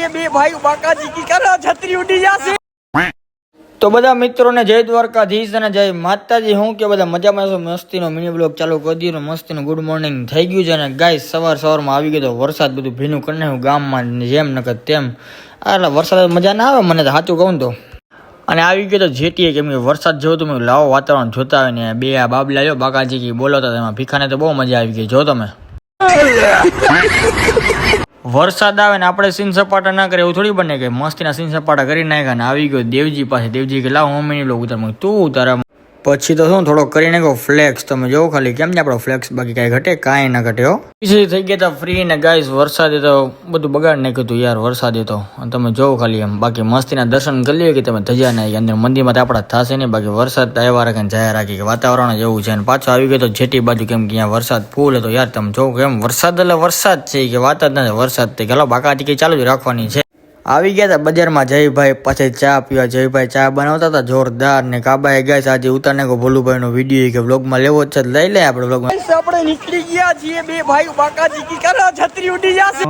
બે ભાઈ બાકાજી કી કરો છત્રી ઉડી જશે। તો બધા મિત્રોને જય દ્વારકાધીશ અને જય માતાજી। હું કે બધા મજામાં છો? મસ્તીનો મિની બ્લોગ ચાલુ કરી દીધો, મસ્તીનું ગુડ મોર્નિંગ થઈ ગયું છે અને ગાઈસ સવારમાં આવી ગયો તો વરસાદ બધું ભીનું કરી નાખ્યું ગામમાં, જેમ નકર તેમ। એટલે વરસાદ મજા ના આવે મને તો, સાચું કહું તો। અને આવી ગયો તો જેટીએ, કેમ કે વરસાદ જેવો તો મેં લાવો વાતાવરણ જોતા હોય ને બે આ બાબલા લ્યો બાકાજી કી બોલાવતા તેમાં ભીખાને તો બહુ મજા આવી ગઈ। જો તમે વરસાદ આવે ને આપણે સીન સપાટા ના કરે એવું થોડી બને કે મસ્તીના સીન સપાટા કરી નાખ્યા ને આવી ગયો દેવજી પાસે। દેવજી કે લાવ મમ્મીની લો ઉતાર, તું ઉતાર। પછી તો શું થોડો કરી નાખ્યો ફ્લેક્સ, તમે જોવો ખાલી કેમ ને આપણો ફ્લેક્સ, બાકી કાંઈ ઘટે કાંઈ ના ઘટે હો। પછી થઈ ગયા હતા ફ્રી ને ગાઈસ વરસાદે તો બધું બગાડ નાખ્યું હતું યાર વરસાદે તો, તમે જોવો ખાલી એમ। બાકી મસ્તીના દર્શન કરી લઈએ કે તમે ધજા ના અંદર મંદિરમાં તો આપણા થશે નહીં, બાકી વરસાદ તો આવ્યા રાખે જયા રાખી કે વાતાવરણ જ એવું છે। અને પાછો આવી ગયો તો જેટી બાજુ, કેમ કે અહીંયા વરસાદ ફૂલ હતો યાર, તમે જોવો કેમ વરસાદ એટલે વરસાદ છે કે વાત જ નથી, વરસાદ તે ગલો બાકાજી કઈ ચાલુ જ રાખવાની છે। આવી ગયા હતા બજારમાં જયભાઈ પાછળ ચા પીવા, જયભાઈ ચા બનાવતા હતા જોરદાર ને કાબાએ ગાઈસ આજે ઉતારને કો ભોલુભાઈ નો વિડીયો કે વ્લોગમાં લેવો જ છે, લઈ લે આપણે વ્લોગમાં। આપણે નીકળી ગયા છીએ બે ભાઈ બાકાજી કી કરો છત્રી ઉડી જશે।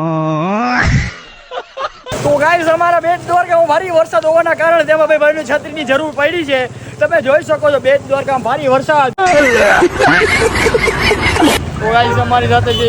તો ગાઈસ અમારા બેટ દ્વારકામાં ભારે વરસાદ હોવાના કારણે તેમાં ભાઈની છત્રીની જરૂર પડી છે। તમે જોઈ શકો છો બેટ દ્વારકામાં ભારે વરસાદ। તો ગાઈસ અમારી સાથે જે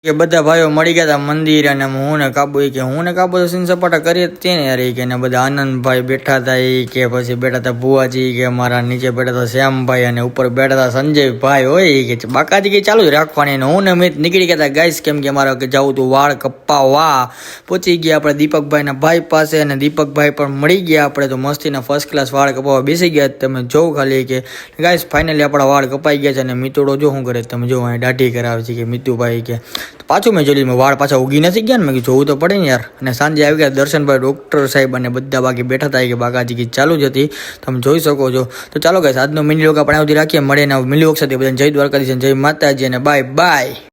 કે બધા ભાઈઓ મળી ગયા હતા મંદિર, અને હું ને કાબુ કે હું ને કાબુ તો સીન સપાટા કરીએ જ તે ને યાર, કે ને બધા આનંદભાઈ બેઠા હતા એ કે, પછી બેઠા હતા ભુવાજી કે, મારા નીચે બેઠા હતા શ્યામભાઈ અને ઉપર બેઠા હતા સંજયભાઈ હોય કે બાકાજી કઈ ચાલુ જ રાખવાની। ને હું ને મિત નીકળી ગયા હતા ગાઈસ, કેમ કે મારે કે જવું તું વાળ કપાવવા। પહોંચી ગયા આપણે દીપકભાઈના ભાઈ પાસે અને દીપકભાઈ પણ મળી ગયા આપણે, તો મસ્તીના ફર્સ્ટ ક્લાસ વાળ કપાવવા બેસી ગયા। તમે જોવો ખાલી કે ગાઈસ ફાઇનલી આપણા વાળ કપાઈ ગયા છે અને મિતુડો જો શું કરે તમે જો અહીં દાઢી કરાવે છે કે મિતુભાઈ કે, પાછું મેં જોયું વાળ પાછા ઉગી નથી ગયા ને, મેં જોવું તો પડે ને યાર। અને સાંજે આવી ગયા દર્શનભાઈ ડૉક્ટર સાહેબ અને બધા બાકી બેઠા હતા કે બાકાજી કી ચાલુ જ હતી, તમે જોઈ શકો છો। તો ચાલો ગાઈસ આજનો મિની વ્લોગ આપણે આવતી રાખીએ, મળીને મિની વ્લોગ સાથે બધાને જય દ્વારકાધીશ, જય માતાજી અને બાય બાય।